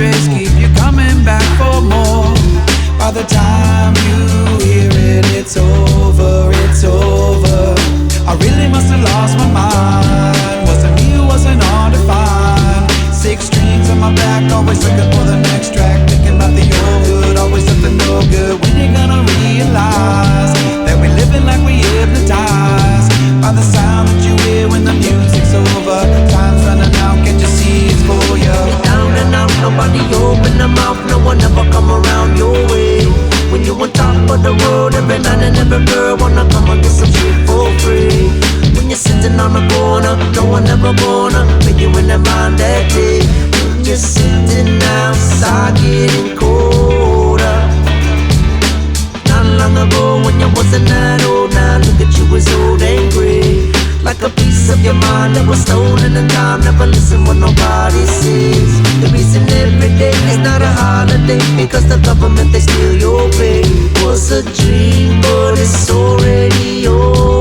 stress keep you coming back for more. By the time you hear it, it's over, it's over. I really must have lost my mind. Wasn't me, it wasn't hard to find. 6 strings on my back, always looking for the next track. Thinking about the old good, always something no good. When you gonna realize that we're living like we hypnotized by the sound that you hear when the music's over? Time's running out, can't you see it's for you? You're down and out, nobody open their mouth, no one ever come around your way. When you on top of the world, every man and every girl wanna come and get some shit for free. When you're sitting on the corner, no one ever gonna make you in their mind that day. You're just sitting outside getting colder. Not long ago when you wasn't that old, now look at you as old and gray. Like a piece of your mind that was stolen in time. Never listen what nobody says. The reason every day is not a holiday, because the government, they steal your pay. Was a dream, but it's already over.